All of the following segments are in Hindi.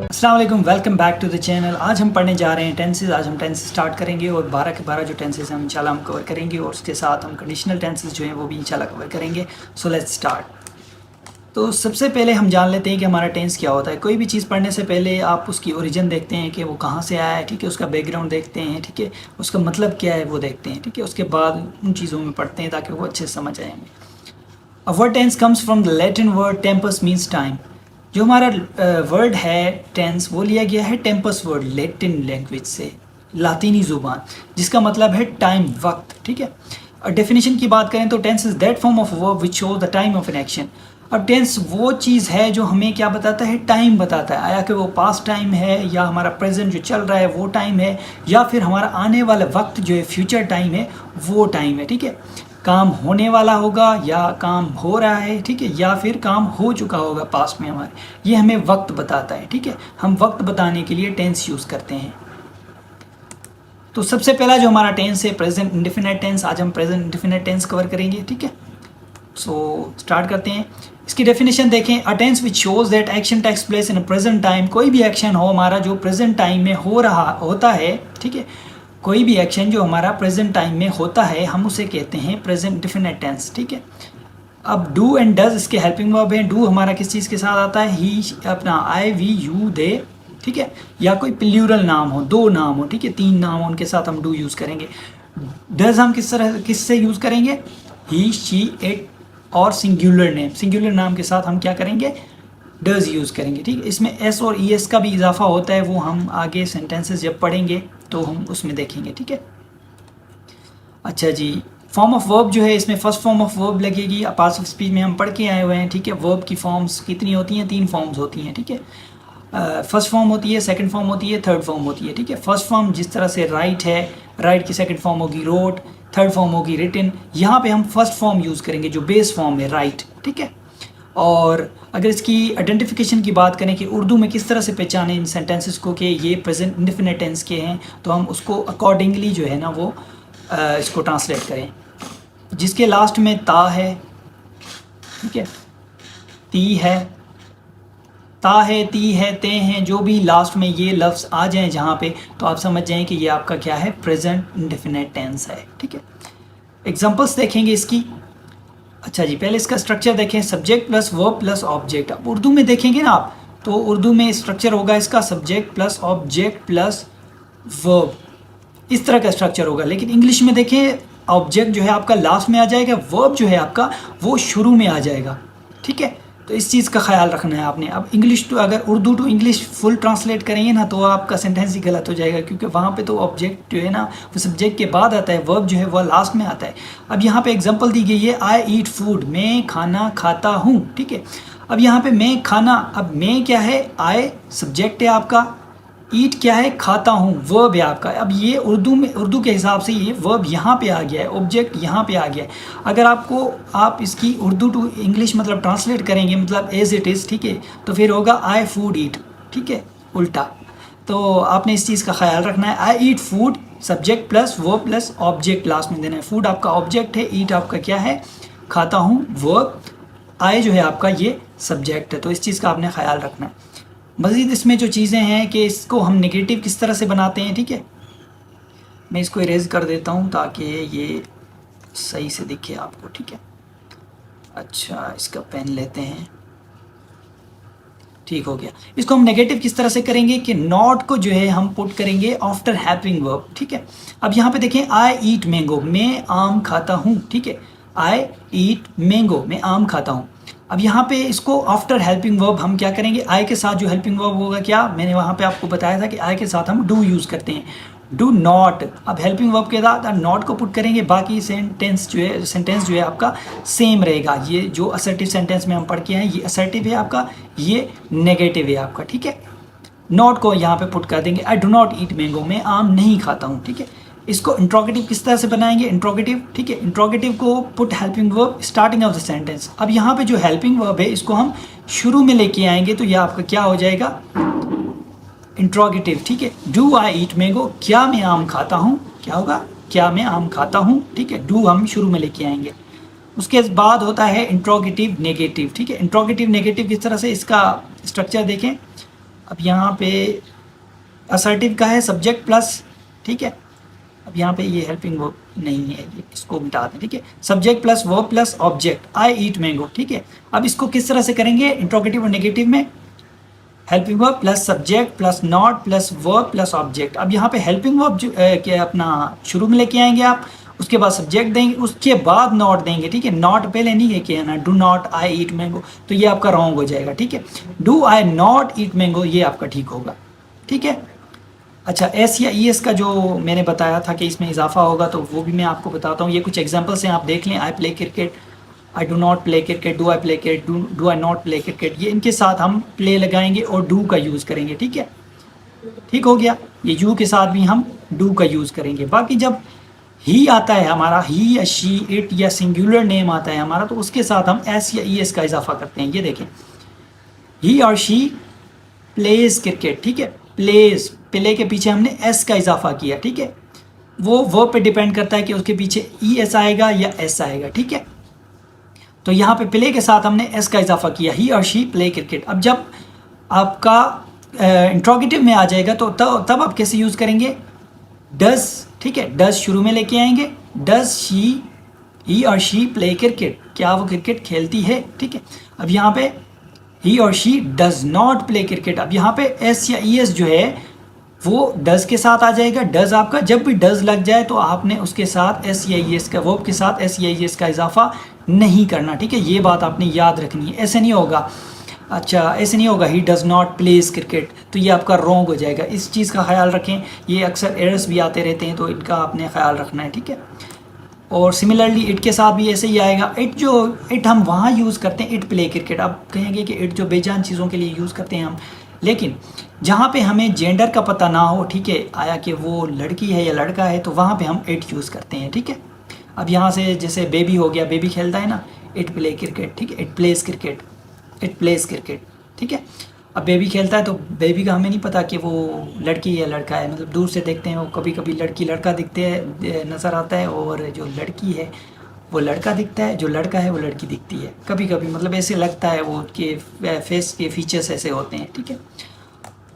अस्सलाम वालेकुम, welcome back to the channel. आज हम पढ़ने जा रहे हैं टेंसेस। आज हम टेंसेस स्टार्ट करेंगे और 12 के 12 जो टेंसेस हैं इंशाल्लाह हम कवर करेंगे और उसके साथ हम कंडीशनल टेंसेस जो हैं वो भी इंशाल्लाह कवर करेंगे। So let's start. तो सबसे पहले हम जान लेते हैं कि हमारा टेंस क्या होता है। कोई भी चीज़ पढ़ने से पहले आप उसकी ओरिजिन देखते हैं कि वो कहाँ से आया है, ठीक है, उसका बैकग्राउंड देखते हैं, ठीक है, उसका मतलब क्या है वो देखते हैं, ठीक है, उसके बाद उन चीज़ों में पढ़ते हैं ताकि वो अच्छे से समझ आए हमें। A word tense comes from the Latin word tempus means time. जो हमारा वर्ड है टेंस वो लिया गया है टेम्पस वर्ड, लैटिन लैंग्वेज से, लातीनी ज़ुबान, जिसका मतलब है टाइम, वक्त, ठीक है। और डेफिनेशन की बात करें तो tense is that form of verb which shows the time of an action. अब टेंस वो चीज़ है जो हमें क्या बताता है, टाइम बताता है, आया कि वो पास्ट टाइम है या हमारा प्रेजेंट जो चल रहा है वो टाइम है या फिर हमारा आने वाला वक्त जो है फ्यूचर टाइम है वो टाइम है, ठीक है। काम होने वाला होगा या काम हो रहा है, ठीक है, या फिर काम हो चुका होगा पास्ट में हमारे, ये हमें वक्त बताता है, ठीक है। हम वक्त बताने के लिए टेंस यूज़ करते हैं। तो सबसे पहला जो हमारा टेंस है प्रेजेंट इंडेफिनिट टेंस। आज हम प्रेजेंट इंडेफिनिट टेंस कवर करेंगे, ठीक है। सो स्टार्ट करते हैं। इसकी डेफिनेशन देखें, a tense which shows that action takes place in a present time. कोई भी एक्शन हो हमारा जो प्रेजेंट टाइम में हो रहा होता है, ठीक है, कोई भी एक्शन जो हमारा प्रेजेंट टाइम में होता है हम उसे कहते हैं प्रेजेंट डिफिनिट टेंस, ठीक है। अब डू एंड डज इसके हेल्पिंग वर्ब हैं। डू हमारा किस चीज़ के साथ आता है, ही, अपना आई, वी, यू, दे, ठीक है, या कोई प्लूरल नाम हो, दो नाम हो, ठीक है, तीन नाम हो, उनके साथ हम डू यूज़ करेंगे। डज हम किससे यूज़ करेंगे, ही, शी, इट और सिंगुलर नेम, सिंगुलर नाम के साथ हम क्या करेंगे, डज यूज़ करेंगे, ठीक है। इसमें एस और ई एस का भी इजाफा होता है, वो हम आगे सेंटेंसेस जब पढ़ेंगे तो हम उसमें देखेंगे, ठीक है। अच्छा जी, फॉर्म ऑफ वर्ब जो है इसमें फर्स्ट फॉर्म ऑफ वर्ब लगेगी। पार्ट्स ऑफ स्पीच में हम पढ़ के आए हुए हैं, ठीक है। वर्ब की फॉर्म्स कितनी होती हैं, 3 फॉर्म्स होती हैं, ठीक है। फर्स्ट फॉर्म होती है, सेकंड फॉर्म होती है, थर्ड फॉर्म होती है, ठीक है। फर्स्ट फॉर्म जिस तरह से राइट है, राइट की सेकंड फॉर्म होगी रोट, थर्ड फॉर्म होगी रिटन। यहाँ पे हम फर्स्ट फॉर्म यूज़ करेंगे जो बेस फॉर्म है, राइट, ठीक है। और अगर इसकी आइडेंटिफिकेशन की बात करें कि उर्दू में किस तरह से पहचानें इन सेंटेंसेस को कि ये प्रेजेंट इंडेफिनिट टेंस के हैं, तो हम उसको अकॉर्डिंगली जो है ना वो इसको ट्रांसलेट करें। जिसके लास्ट में ता है, ठीक है, ती है, ता है, ती है, ते हैं, जो भी लास्ट में ये लफ्ज़ आ जाएं जहाँ पे, तो आप समझ जाएं कि ये आपका क्या है, प्रेजेंट इंडेफिनिट टेंस है, ठीक है। एग्जांपल्स देखेंगे इसकी। अच्छा जी, पहले इसका स्ट्रक्चर देखें, subject plus verb plus object. अब उर्दू में देखेंगे ना आप, तो उर्दू में स्ट्रक्चर होगा इसका subject plus object plus verb, इस तरह का स्ट्रक्चर होगा। लेकिन इंग्लिश में देखें, ऑब्जेक्ट जो है आपका लास्ट में आ जाएगा, वर्ब जो है आपका वो शुरू में आ जाएगा, ठीक है। तो इस चीज़ का ख्याल रखना है आपने। अब इंग्लिश टू, अगर Urdu to English full translate करेंगे ना तो आपका सेंटेंस ही गलत हो जाएगा, क्योंकि वहाँ पे तो ऑब्जेक्ट जो है ना वो सब्जेक्ट के बाद आता है, वर्ब जो है वह लास्ट में आता है। अब यहाँ पे एग्जांपल दी गई है, आई ईट फूड, मैं खाना खाता हूँ, ठीक है। अब यहाँ पे मैं खाना, अब मैं क्या है, आई सब्जेक्ट है आपका, ईट क्या है, खाता हूँ, वर्ब है आपका। अब ये उर्दू में, उर्दू के हिसाब से ये वर्ब यहाँ पे आ गया है, ऑब्जेक्ट यहाँ पे आ गया है। अगर आपको, आप इसकी उर्दू टू इंग्लिश मतलब ट्रांसलेट करेंगे, मतलब एज इट इज़, ठीक है, तो फिर होगा आई फूड ईट, ठीक है, उल्टा। तो आपने इस चीज़ का ख्याल रखना है। I eat food, subject plus verb plus object last में देना है। फूड आपका ऑब्जेक्ट है, ईट आपका क्या है, खाता हूँ, वर्ब, आई जो है आपका ये सब्जेक्ट है। तो इस चीज़ का आपने ख्याल रखना है। मज़ीद इसमें जो चीज़ें हैं कि इसको हम नेगेटिव किस तरह से बनाते हैं, ठीक है, मैं इसको इरेज कर देता हूँ ताकि ये सही से दिखे आपको, ठीक है। अच्छा, इसका पेन लेते हैं, ठीक हो गया। इसको हम नेगेटिव किस तरह से करेंगे कि नॉट को जो है हम पुट करेंगे आफ्टर हेल्पिंग वर्ब, ठीक है। अब यहाँ पे देखें, आई ईट मैंगो, मैं आम खाता हूँ, ठीक है, आई ईट मैंगो, मैं आम खाता हूँ। अब यहाँ पे इसको आफ्टर हेल्पिंग वर्ब हम क्या करेंगे, आई के साथ जो हेल्पिंग वर्ब होगा, क्या मैंने वहाँ पे आपको बताया था कि आई के साथ हम डू यूज़ करते हैं, डू नॉट। अब हेल्पिंग वर्ब के साथ नॉट को पुट करेंगे, बाकी सेंटेंस जो है आपका सेम रहेगा। ये जो असर्टिव सेंटेंस में हम पढ़ के आए, ये असर्टिव है आपका, ये नेगेटिव है आपका, ठीक है। नॉट को यहाँ पे पुट कर देंगे, I do not eat mango, मैं आम नहीं खाता हूँ, ठीक है। इसको इंट्रोगेटिव किस तरह से बनाएंगे, इंट्रोगेटिव, ठीक है, इंट्रोगेटिव को put helping verb starting of the sentence. अब यहाँ पे जो हेल्पिंग वर्ब है इसको हम शुरू में लेके आएंगे, तो यह आपका क्या हो जाएगा, इंट्रोगेटिव, ठीक है। डू आई ईट मैंगो, क्या मैं आम खाता हूँ, क्या होगा, क्या मैं आम खाता हूँ, ठीक है। डू हम शुरू में लेके आएंगे। उसके बाद होता है इंट्रोगेटिव नेगेटिव, ठीक है। इंट्रोगेटिव नेगेटिव किस तरह से, इसका स्ट्रक्चर देखें। अब यहाँ पे असर्टिव का है सब्जेक्ट प्लस, ठीक है। अब यहाँ पे ये हेल्पिंग वर्ब नहीं है, ये इसको मिटा दें, ठीक है। Subject plus verb plus object, I eat mango, ठीक है। अब इसको किस तरह से करेंगे इंट्रोगेटिव और नेगेटिव में, helping verb plus subject plus not plus verb plus object. अब यहाँ पे हेल्पिंग वर्ब क्या अपना शुरू में लेके आएंगे आप, उसके बाद सब्जेक्ट देंगे, उसके बाद नॉट देंगे, ठीक है। नॉट पहले नहीं है कि ना do not I eat mango, तो ये आपका रॉन्ग हो जाएगा, ठीक है। Do I not eat mango ये आपका ठीक होगा, ठीक है। अच्छा, एस या ई एस का जो मैंने बताया था कि इसमें इजाफा होगा, तो वो भी मैं आपको बताता हूँ। ये कुछ एग्जांपल्स हैं, आप देख लें। I play cricket, I do not play cricket, do I play cricket, do I not play cricket. ये इनके साथ हम प्ले लगाएंगे और डू का यूज़ करेंगे, ठीक है। ठीक हो गया। ये यू के साथ भी हम डू का यूज़ करेंगे। बाकी जब ही आता है हमारा, ही या शी, इट या सिंगुलर नेम आता है हमारा, तो उसके साथ हम एस या ई एस का इजाफा करते हैं। ये देखें, ही और शी प्लेज क्रिकेट, ठीक है। प्लेज, प्ले के पीछे हमने एस का इजाफा किया, ठीक है। वो वर्ब पे डिपेंड करता है कि उसके पीछे ई एस आएगा या एस आएगा, ठीक है। तो यहाँ पे प्ले के साथ हमने एस का इजाफा किया, ही और शी प्ले क्रिकेट। अब जब आपका इंट्रोगेटिव में आ जाएगा तो तब आप कैसे यूज़ करेंगे, डज, ठीक है। डज शुरू में लेके आएंगे, डज शी, ही और शी प्ले क्रिकेट, क्या वो क्रिकेट खेलती है, ठीक है। अब यहाँ पे ही और she does not play cricket. अब यहाँ पे एस या ई एस जो है वो डज के साथ आ जाएगा। डज आपका जब भी डज लग जाए तो आपने उसके साथ एस या ई एस का, वर्ब के साथ एस या ई एस का इजाफा नहीं करना, ठीक है। ये बात आपने याद रखनी है, ऐसे नहीं होगा। अच्छा, ऐसे नहीं होगा he does not place cricket, तो ये आपका रॉन्ग हो जाएगा। इस चीज़ का ख्याल रखें, ये अक्सर एरर्स भी आते रहते हैं, तो इनका आपने ख्याल रखना है, ठीक है। और सिमिलरली इट के साथ भी ऐसे ही आएगा। इट हम वहाँ यूज़ करते हैं, इट प्ले क्रिकेट। आप कहेंगे कि इट जो बेजान चीज़ों के लिए यूज़ करते हैं हम, लेकिन जहाँ पे हमें जेंडर का पता ना हो, ठीक है, आया कि वो लड़की है या लड़का है, तो वहाँ पे हम इट यूज़ करते हैं, ठीक है। अब यहाँ से जैसे बेबी हो गया, बेबी खेलता है ना, इट प्ले क्रिकेट, ठीक है। It place cricket, it place cricket, ठीक है। अब बेबी खेलता है तो बेबी का हमें नहीं पता कि वो लड़की या लड़का है, मतलब दूर से देखते हैं वो कभी कभी लड़की लड़का दिखते है, नज़र आता है, और जो लड़की है वो लड़का दिखता है, जो लड़का है वो लड़की दिखती है कभी कभी, मतलब ऐसे लगता है, वो के फेस के फीचर्स ऐसे होते हैं, ठीक है।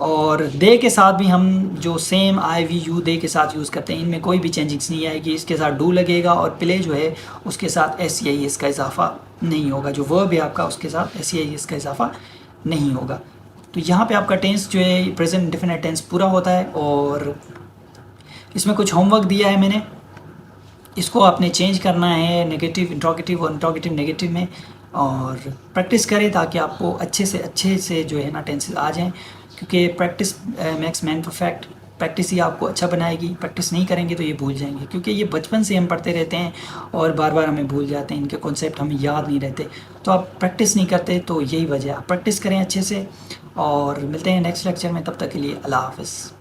और दे के साथ भी हम जो same I we you they के साथ यूज़ करते हैं, इनमें कोई भी चेंजिंग्स नहीं आएगी। इसके साथ डू लगेगा और प्ले जो है उसके साथ एस या एस का इजाफा नहीं होगा। जो वर्ब है आपका उसके साथ एस या एस का इजाफा नहीं होगा। तो यहाँ पे आपका टेंस जो है प्रेजेंट इंडेफिनिट टेंस पूरा होता है। और इसमें कुछ होमवर्क दिया है मैंने, इसको आपने चेंज करना है नेगेटिव इंट्रोगेटिव और इंट्रोगेटिव नेगेटिव में, और प्रैक्टिस करें ताकि आपको अच्छे से जो है ना टेंसेस आ जाएं, क्योंकि practice makes man perfect. Practice ही आपको अच्छा बनाएगी। प्रैक्टिस नहीं करेंगे तो ये भूल जाएंगे, क्योंकि ये बचपन से हम पढ़ते रहते हैं और बार बार हमें भूल जाते हैं, इनके कॉन्सेप्ट हमें याद नहीं रहते। तो आप प्रैक्टिस नहीं करते, तो यही वजह है। आप प्रैक्टिस करें अच्छे से, और मिलते हैं नेक्स्ट लेक्चर में। तब तक के लिए अल्लाह हाफ़िज़।